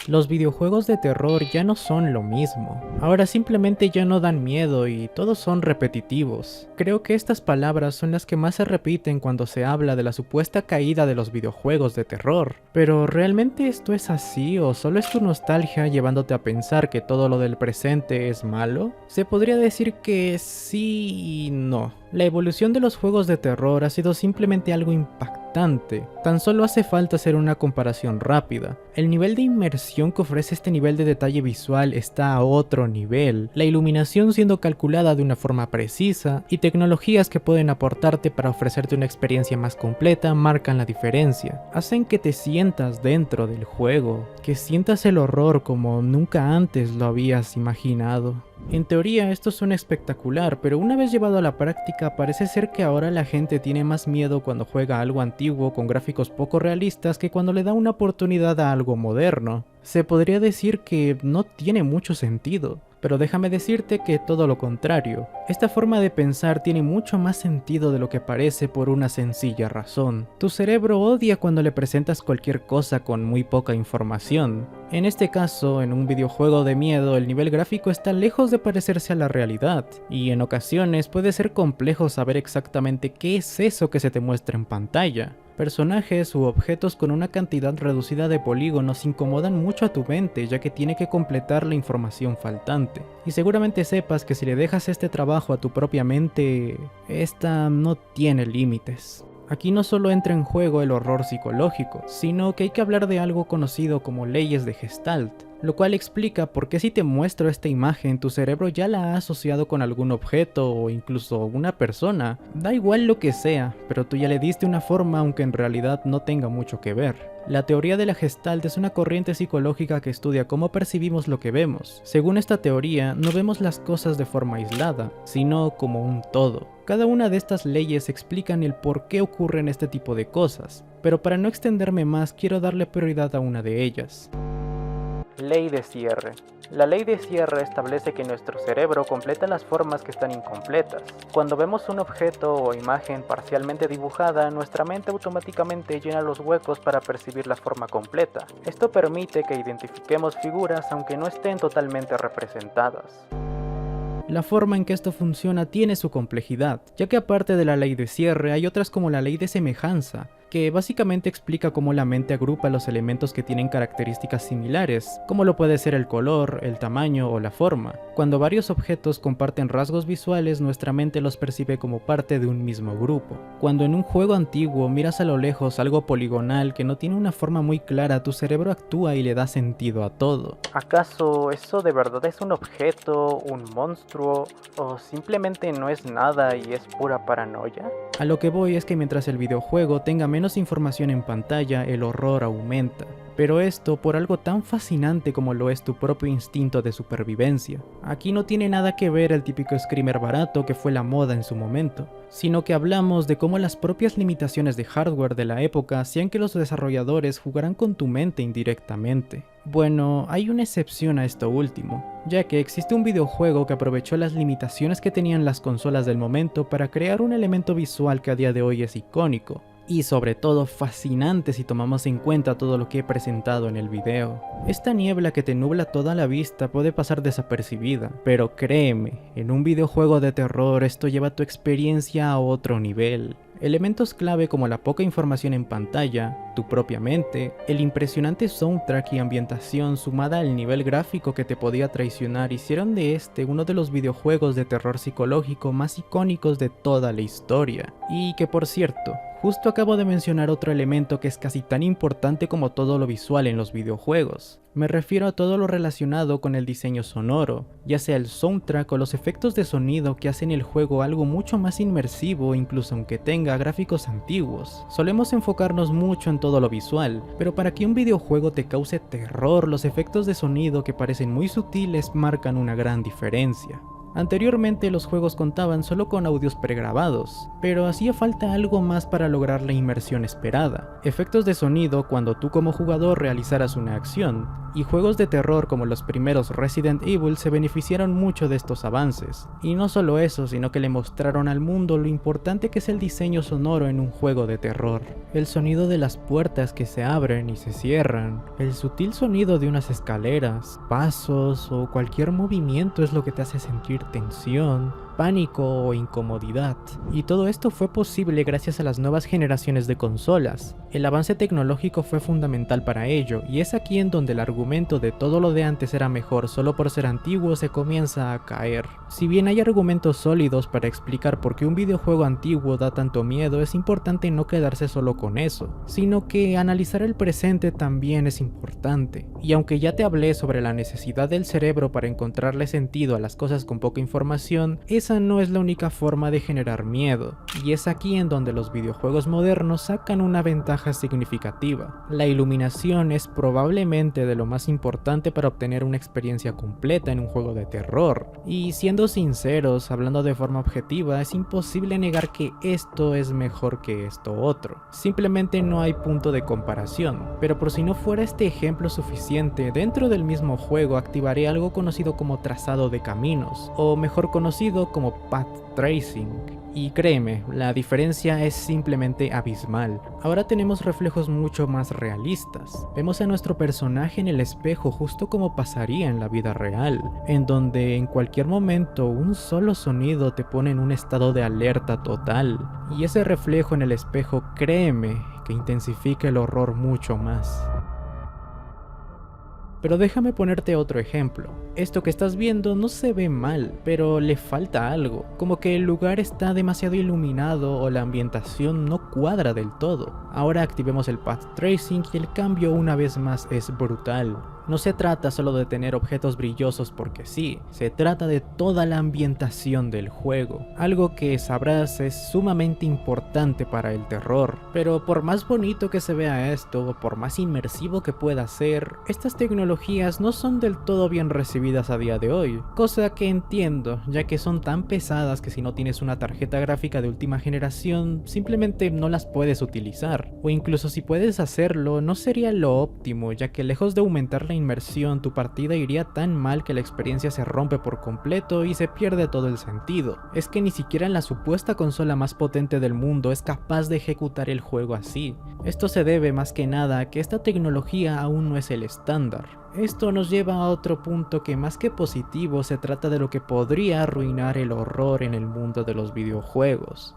Los videojuegos de terror ya no son lo mismo. Ahora simplemente ya no dan miedo y todos son repetitivos. Creo que estas palabras son las que más se repiten cuando se habla de la supuesta caída de los videojuegos de terror. Pero ¿realmente esto es así o solo es tu nostalgia llevándote a pensar que todo lo del presente es malo? Se podría decir que sí y no. La evolución de los juegos de terror ha sido simplemente algo impactante. Tan solo hace falta hacer una comparación rápida. El nivel de inmersión que ofrece este nivel de detalle visual está a otro nivel, la iluminación siendo calculada de una forma precisa y tecnologías que pueden aportarte para ofrecerte una experiencia más completa marcan la diferencia. Hacen que te sientas dentro del juego, que sientas el horror como nunca antes lo habías imaginado. En teoría esto suena espectacular, pero una vez llevado a la práctica parece ser que ahora la gente tiene más miedo cuando juega algo antiguo con gráficos poco realistas que cuando le da una oportunidad a algo moderno. Se podría decir que no tiene mucho sentido, pero déjame decirte que todo lo contrario. Esta forma de pensar tiene mucho más sentido de lo que parece por una sencilla razón. Tu cerebro odia cuando le presentas cualquier cosa con muy poca información. En este caso, en un videojuego de miedo, el nivel gráfico está lejos de parecerse a la realidad, y en ocasiones puede ser complejo saber exactamente qué es eso que se te muestra en pantalla. Personajes u objetos con una cantidad reducida de polígonos incomodan mucho a tu mente, ya que tiene que completar la información faltante. Y seguramente sepas que si le dejas este trabajo a tu propia mente, esta no tiene límites. Aquí no solo entra en juego el horror psicológico, sino que hay que hablar de algo conocido como leyes de Gestalt, lo cual explica por qué si te muestro esta imagen tu cerebro ya la ha asociado con algún objeto o incluso una persona. Da igual lo que sea, pero tú ya le diste una forma aunque en realidad no tenga mucho que ver. La teoría de la Gestalt es una corriente psicológica que estudia cómo percibimos lo que vemos. Según esta teoría, no vemos las cosas de forma aislada, sino como un todo. Cada una de estas leyes explican el por qué ocurren este tipo de cosas, pero para no extenderme más quiero darle prioridad a una de ellas. Ley de cierre. La ley de cierre establece que nuestro cerebro completa las formas que están incompletas. Cuando vemos un objeto o imagen parcialmente dibujada, nuestra mente automáticamente llena los huecos para percibir la forma completa. Esto permite que identifiquemos figuras aunque no estén totalmente representadas. La forma en que esto funciona tiene su complejidad, ya que aparte de la ley de cierre hay otras como la ley de semejanza, que básicamente explica cómo la mente agrupa los elementos que tienen características similares, como lo puede ser el color, el tamaño o la forma. Cuando varios objetos comparten rasgos visuales, nuestra mente los percibe como parte de un mismo grupo. Cuando en un juego antiguo miras a lo lejos algo poligonal que no tiene una forma muy clara, tu cerebro actúa y le da sentido a todo. ¿Acaso eso de verdad es un objeto, un monstruo, o simplemente no es nada y es pura paranoia? A lo que voy es que mientras el videojuego tenga menos información en pantalla, el horror aumenta. Pero esto por algo tan fascinante como lo es tu propio instinto de supervivencia. Aquí no tiene nada que ver el típico screamer barato que fue la moda en su momento, sino que hablamos de cómo las propias limitaciones de hardware de la época hacían que los desarrolladores jugaran con tu mente indirectamente. Bueno, hay una excepción a esto último, ya que existe un videojuego que aprovechó las limitaciones que tenían las consolas del momento para crear un elemento visual que a día de hoy es icónico, y sobre todo fascinante si tomamos en cuenta todo lo que he presentado en el video. Esta niebla que te nubla toda la vista puede pasar desapercibida, pero créeme, en un videojuego de terror esto lleva tu experiencia a otro nivel. Elementos clave como la poca información en pantalla, tu propia mente, el impresionante soundtrack y ambientación sumada al nivel gráfico que te podía traicionar hicieron de este uno de los videojuegos de terror psicológico más icónicos de toda la historia. Y que por cierto, justo acabo de mencionar otro elemento que es casi tan importante como todo lo visual en los videojuegos. Me refiero a todo lo relacionado con el diseño sonoro, ya sea el soundtrack o los efectos de sonido que hacen el juego algo mucho más inmersivo incluso aunque tenga gráficos antiguos. Solemos enfocarnos mucho en todo lo visual, pero para que un videojuego te cause terror, los efectos de sonido que parecen muy sutiles marcan una gran diferencia. Anteriormente los juegos contaban solo con audios pregrabados, pero hacía falta algo más para lograr la inmersión esperada. Efectos de sonido cuando tú como jugador realizaras una acción, y juegos de terror como los primeros Resident Evil se beneficiaron mucho de estos avances. Y no solo eso, sino que le mostraron al mundo lo importante que es el diseño sonoro en un juego de terror. El sonido de las puertas que se abren y se cierran, el sutil sonido de unas escaleras, pasos o cualquier movimiento es lo que te hace sentir tensión, pánico o incomodidad. Y todo esto fue posible gracias a las nuevas generaciones de consolas. El avance tecnológico fue fundamental para ello, y es aquí en donde el argumento de todo lo de antes era mejor solo por ser antiguo se comienza a caer. Si bien hay argumentos sólidos para explicar por qué un videojuego antiguo da tanto miedo, es importante no quedarse solo con eso, sino que analizar el presente también es importante. Y aunque ya te hablé sobre la necesidad del cerebro para encontrarle sentido a las cosas con poca información, esa no es la única forma de generar miedo, y es aquí en donde los videojuegos modernos sacan una ventaja significativa. La iluminación es probablemente de lo más importante para obtener una experiencia completa en un juego de terror, y siendo sinceros, hablando de forma objetiva, es imposible negar que esto es mejor que esto otro. Simplemente no hay punto de comparación, pero por si no fuera este ejemplo suficiente, dentro del mismo juego activaré algo conocido como trazado de caminos, o mejor conocido como path tracing. Y créeme, la diferencia es simplemente abismal. Ahora tenemos reflejos mucho más realistas. Vemos a nuestro personaje en el espejo justo como pasaría en la vida real, en donde en cualquier momento un solo sonido te pone en un estado de alerta total. Y ese reflejo en el espejo, créeme, que intensifica el horror mucho más. Pero déjame ponerte otro ejemplo. Esto que estás viendo no se ve mal, pero le falta algo, como que el lugar está demasiado iluminado o la ambientación no cuadra del todo. Ahora activemos el Path Tracing y el cambio una vez más es brutal. No se trata solo de tener objetos brillosos porque sí, se trata de toda la ambientación del juego, algo que sabrás es sumamente importante para el terror. Pero por más bonito que se vea esto, o por más inmersivo que pueda ser, estas tecnologías no son del todo bien recibidas a día de hoy, cosa que entiendo, ya que son tan pesadas que si no tienes una tarjeta gráfica de última generación, simplemente no las puedes utilizar, o incluso si puedes hacerlo, no sería lo óptimo, ya que lejos de aumentar la inmersión, tu partida iría tan mal que la experiencia se rompe por completo y se pierde todo el sentido. Es que ni siquiera la supuesta consola más potente del mundo es capaz de ejecutar el juego así. Esto se debe más que nada a que esta tecnología aún no es el estándar. Esto nos lleva a otro punto que más que positivo se trata de lo que podría arruinar el horror en el mundo de los videojuegos.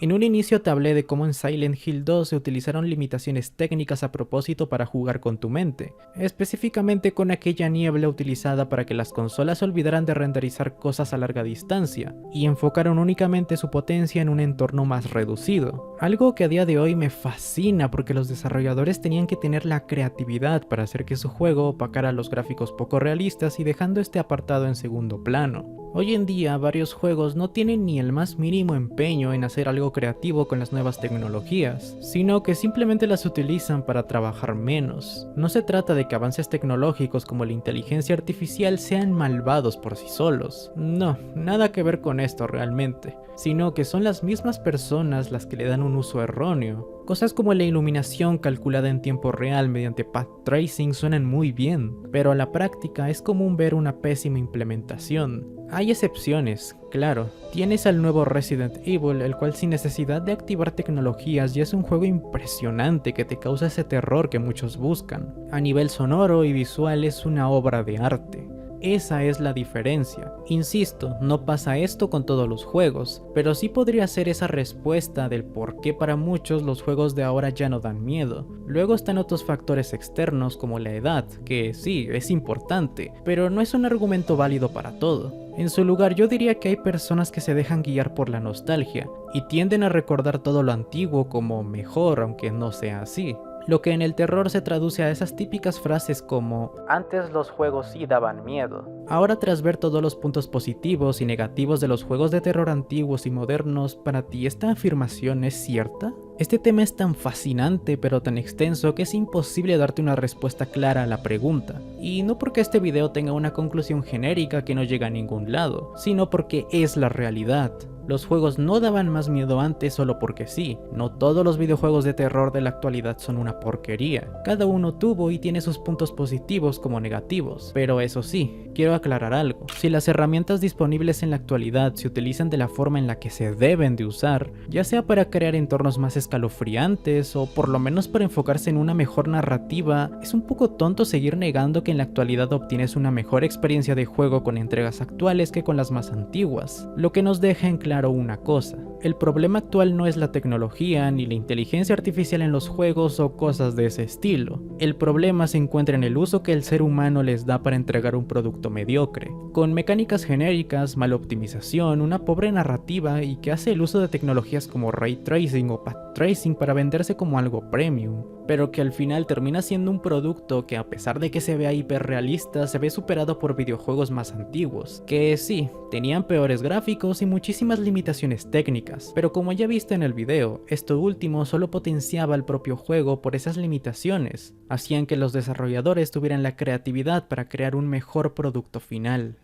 En un inicio te hablé de cómo en Silent Hill 2 se utilizaron limitaciones técnicas a propósito para jugar con tu mente, específicamente con aquella niebla utilizada para que las consolas olvidaran de renderizar cosas a larga distancia, y enfocaron únicamente su potencia en un entorno más reducido. Algo que a día de hoy me fascina porque los desarrolladores tenían que tener la creatividad para hacer que su juego opacara los gráficos poco realistas y dejando este apartado en segundo plano. Hoy en día varios juegos no tienen ni el más mínimo empeño en hacer algo creativo con las nuevas tecnologías, sino que simplemente las utilizan para trabajar menos. No se trata de que avances tecnológicos como la inteligencia artificial sean malvados por sí solos, no, nada que ver con esto realmente, sino que son las mismas personas las que le dan un uso erróneo. Cosas como la iluminación calculada en tiempo real mediante Path Tracing suenan muy bien, pero a la práctica es común ver una pésima implementación. Hay excepciones, claro. Tienes al nuevo Resident Evil, el cual sin necesidad de activar tecnologías ya es un juego impresionante que te causa ese terror que muchos buscan. A nivel sonoro y visual es una obra de arte. Esa es la diferencia. Insisto, no pasa esto con todos los juegos, pero sí podría ser esa respuesta del por qué para muchos los juegos de ahora ya no dan miedo. Luego están otros factores externos como la edad, que sí, es importante, pero no es un argumento válido para todo. En su lugar yo diría que hay personas que se dejan guiar por la nostalgia y tienden a recordar todo lo antiguo como mejor aunque no sea así. lo que en el terror se traduce a esas típicas frases como "antes los juegos sí daban miedo". Ahora, tras ver todos los puntos positivos y negativos de los juegos de terror antiguos y modernos, ¿para ti esta afirmación es cierta? Este tema es tan fascinante pero tan extenso que es imposible darte una respuesta clara a la pregunta. Y no porque este video tenga una conclusión genérica que no llega a ningún lado, sino porque es la realidad. Los juegos no daban más miedo antes solo porque sí. No todos los videojuegos de terror de la actualidad son una porquería. Cada uno tuvo y tiene sus puntos positivos como negativos. Pero eso sí, quiero aclarar algo. Si las herramientas disponibles en la actualidad se utilizan de la forma en la que se deben de usar, ya sea para crear entornos más escalofriantes o por lo menos para enfocarse en una mejor narrativa, es un poco tonto seguir negando que en la actualidad obtienes una mejor experiencia de juego con entregas actuales que con las más antiguas. Lo que nos deja en claro una cosa: el problema actual no es la tecnología ni la inteligencia artificial en los juegos o cosas de ese estilo. El problema se encuentra en el uso que el ser humano les da para entregar un producto mediocre, con mecánicas genéricas, mala optimización, una pobre narrativa y que hace el uso de tecnologías como ray tracing o path tracing para venderse como algo premium, pero que al final termina siendo un producto que, a pesar de que se vea hiperrealista, se ve superado por videojuegos más antiguos, que sí, tenían peores gráficos y muchísimas limitaciones técnicas, pero como ya viste en el video, esto último solo potenciaba el propio juego por esas limitaciones, hacían que los desarrolladores tuvieran la creatividad para crear un mejor producto final.